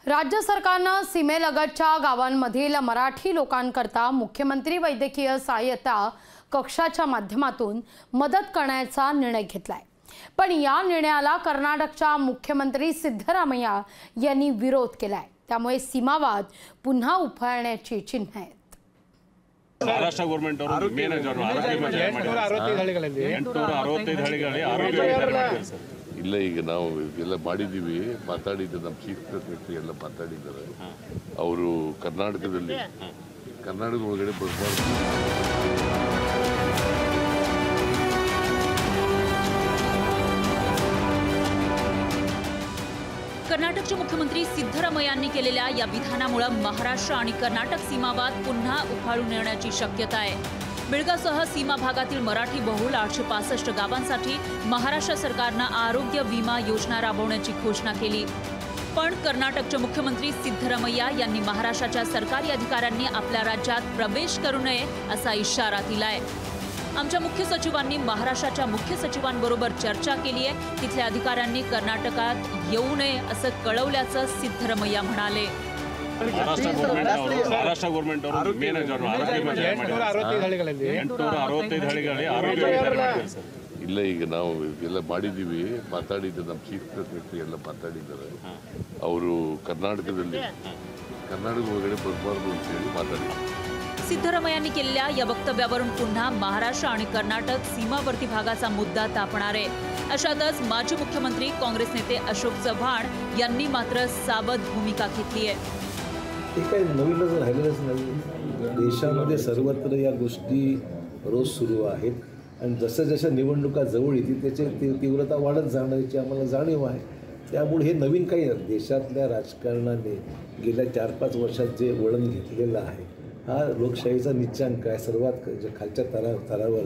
राज्य सरकारनं सीमेलगतच्या गावांमधील मराठी लोकांकरता मुख्यमंत्री वैद्यकीय सहाय्यता कक्षाच्या माध्यमातून मदत करण्याचा निर्णय घेतलाय। पण या निर्णयाला कर्नाटकच्या मुख्यमंत्री सिद्धरामय्या यांनी विरोध केलाय। त्यामुळे सीमावाद पुन्हा उफाळण्याची चिन्ह आहेत। महाराष्ट्र गवर्नमेंट ಅವರು ಮೇನ್ ಆರೋಗ್ಯ ಮಂತ್ರಿ 865 ಹಳ್ಳಿಗಳಲ್ಲಿ ಆರೋಗ್ಯ ಇಲ್ಲ ಈಗ ನಾವು ಎಲ್ಲ ಮಾಡಿದೀವಿ ಮಾತಾಡಿದ್ದೆ ನಮ್ಮ ಚೀಫ್ ಸೆಕ್ರೆಟರಿ ಎಲ್ಲ ಮಾತಾಡಿದ್ದಾರೆ ಅವರು ಕರ್ನಾಟಕದಲ್ಲಿ ಕರ್ನಾಟಕದ ಒಳಗಡೆ ಬರಬಾರದು। कर्नाटकचे मुख्यमंत्री सिद्धरामय्यांनी केलेल्या या विधानामुळे महाराष्ट्र आणि कर्नाटक सीमावाद पुन्हा उफाळून येण्याची शक्यता आहे। बेळगावसह सीमा भागातील मराठी बहुल 865 गावांसाठी महाराष्ट्र सरकारने आरोग्य विमा योजना राबवण्याची घोषणा केली। पण कर्नाटकचे मुख्यमंत्री सिद्धरामय्या यांनी महाराष्ट्राच्या सरकारी अधिकाऱ्यांनी आपल्या राज्यात प्रवेश करू नये असा इशारा दिलाय। आमच्या मुख्य सचिवांनी महाराष्ट्राच्या मुख्य सचिवांबरोबर चर्चा केली आहे। तिथल्या अधिकाऱ्यांनी कर्नाटकात येऊ नये असं कळवल्याचं सिद्धरामय्या म्हणाले। महाराष्ट्र गवर्नमेंट ಅವರು ಮೇನ್ ಆರೋಗ್ಯ ಮಂತ್ರಿ 865 ಹಳ್ಳಿಗಳಲ್ಲಿ ಆರೋಗ್ಯ ಇಲ್ಲ ಈಗ ನಾವು ಎಲ್ಲ ಮಾಡಿದೀವಿ ಮಾತಾಡಿದ್ದೆ ನಮ್ಮ ಚೀಫ್ ಸೆಕ್ರೆಟರಿ ಎಲ್ಲ ಮಾತಾಡಿದ್ದಾರೆ ಅವರು ಕರ್ನಾಟಕದಲ್ಲಿ ಕರ್ನಾಟಕದ ಒಳಗಡೆ ಬರಬಾರದು ಅಂತ ಹೇಳಿ ಮಾತಾಡಿದ್ದಾರೆ। सिद्धरामय्यांनी केलेल्या या वक्तव्यावरून पुन्हा महाराष्ट्र आणि कर्नाटक सीमावर्ती भागाचा मुद्दा तापणार आहे। अशातच माजी मुख्यमंत्री काँग्रेस नेते अशोक चव्हाण यांनी मात्र सावध भूमिका घेतली आहे। काही नवीनच राहिलेलंच नाही। देशामध्ये सर्वत्र या गोष्टी रोज सुरू आहेत आणि जसं निवडणुका जवळ येतील त्याची तीव्रता वाढत जाण्याची आम्हाला जाणीव आहे। त्यामुळे हे नवीन काही देशातल्या राजकारणाने गेल्या 4-5 वर्षात जे वळण घेतलेलं आहे हा लोकशाहीचा निच्चांक आहे। सर्वात खालच्या स्तरावर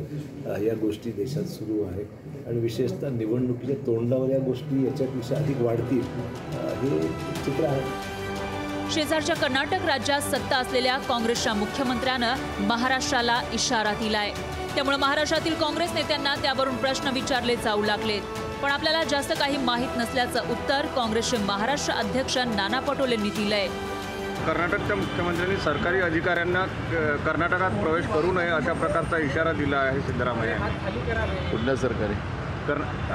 या गोष्टी देशात सुरू आहेत आणि विशेषतः निवडणुकीच्या तोंडावर या गोष्टी याच्यापेक्षा अधिक वाढतील हे चित्र आहे। शेजारच्या कर्नाटक राज्यात सत्ता असलेल्या काँग्रेसच्या मुख्यमंत्र्यानं महाराष्ट्राला इशारा दिलाय। त्यामुळे महाराष्ट्रातील काँग्रेस नेत्यांना त्यावरून प्रश्न विचारले जाऊ लागलेत। पण आपल्याला जास्त काही माहित नसल्याचं उत्तर काँग्रेसचे महाराष्ट्र अध्यक्ष नाना पटोलेंनी दिलंय। कर्नाटकच्या मुख्यमंत्र्यांनी सरकारी अधिकाऱ्यांना कर्नाटकात प्रवेश करू नये अशा प्रकारचा इशारा दिला आहे सिद्धरामय्या। कुठल्या सरकारी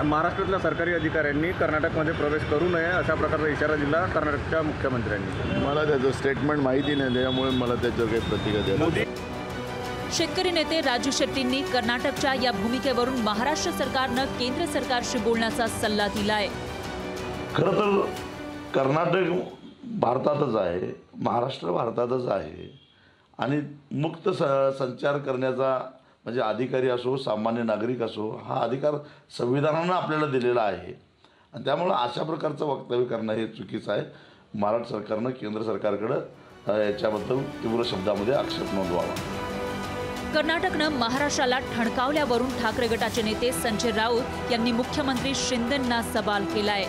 महाराष्ट्रातल्या सरकारी अधिकाऱ्यांनी कर्नाटकमध्ये प्रवेश करू नये अशा प्रकारचा इशारा दिला कर्नाटकच्या मुख्यमंत्र्यांनी। मला त्याचं स्टेटमेंट माहिती नाही त्यामुळे मला त्याच्यावर काही प्रतिक्रिया द्यायला। शेतकरी नेते राजू शेट्टींनी कर्नाटकच्या या भूमिकेवरून महाराष्ट्र सरकारनं केंद्र सरकारशी बोलण्याचा सल्ला दिलाय। खरं तर कर्नाटक भारतातच आहे, महाराष्ट्र भारतातच आहे आणि मुक्त संचार करण्याचा म्हणजे अधिकारी असो सामान्य नागरिक असो हा अधिकार संविधानानं आपल्याला दिलेला आहे आणि त्यामुळे अशा प्रकारचं वक्तव्य करणं हे चुकीचं आहे। महाराष्ट्र सरकारनं केंद्र सरकारकडे याच्याबद्दल तीव्र शब्दामध्ये आक्षेप नोंदवावा। कर्नाटकनं महाराष्ट्राला ठणकावल्यावरून ठाकरे गटाचे नेते संजय राऊत यांनी मुख्यमंत्री शिंदेंना सवाल केलाय।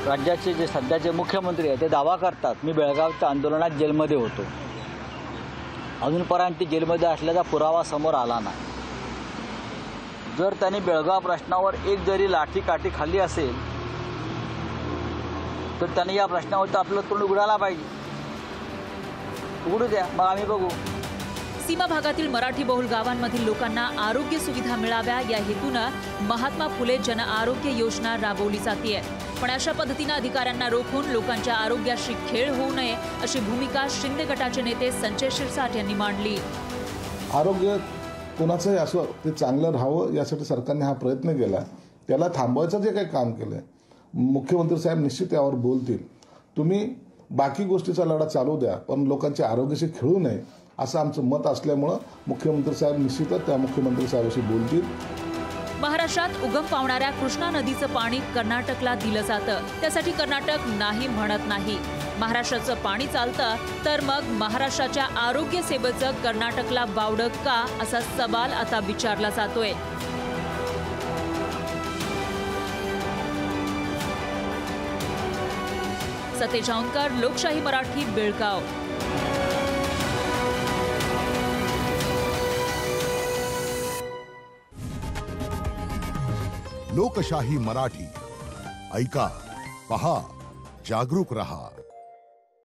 राज्याचे जे सध्याचे मुख्यमंत्री आहेत ते दावा करतात मी बेळगावच्या आंदोलनात जेलमध्ये होतो, अजूनपर्यंत जेलमध्ये असल्याचा पुरावा समोर आला नाही। जर त्यांनी बेळगाव प्रश्नावर एक जरी लाठीकाठी खाल्ली असेल तर त्यांनी या प्रश्नावर आपलं तोंड उघडायला पाहिजे। उघडू द्या, मग आम्ही बघू। सीमा भागातील मराठी बहुल गावांमधील लोकांना आरोग्य सुविधा मिळाव्या या हेतूनं महात्मा फुले जन आरोग्य योजना राबवली जाते। पण अशा पद्धतीने अधिकाऱ्यांना रोखून लोकांच्या आरोग्याशी खेळ होऊ नये अशी भूमिका शिंदे गटाचे नेते संजय शिरसाट यांनी मांडली। आरोग्य कोणाचंही असो ते चांगलं राहावं यासाठी सरकारने हा प्रयत्न केला। त्याला थांबवायचं जे काही काम केलंय मुख्यमंत्री साहेब निश्चित यावर बोलतील। तुम्ही बाकी गोष्टीचा लढा चालू द्या पण लोकांच्या आरोग्याशी खेळू नये असं आमचं मत असल्यामुळे मुख्यमंत्री साहेब निश्चितच त्या मुख्यमंत्री साहेबांशी बोलतील। महाराष्ट्रात उगम पावणाऱ्या कृष्णा नदीचं पाणी कर्नाटकला दिलं जातं, त्यासाठी कर्नाटक नाही म्हणत नाही। महाराष्ट्राचं पाणी चालतं तर मग महाराष्ट्राच्या आरोग्य सेवेचं कर्नाटकला वावडं का असा सवाल आता विचारला जातोय। सतेज औंधकर, लोकशाही मराठी, बेळगाव। लोकशाही मराठी ऐका, पहा, जागरूक रहा।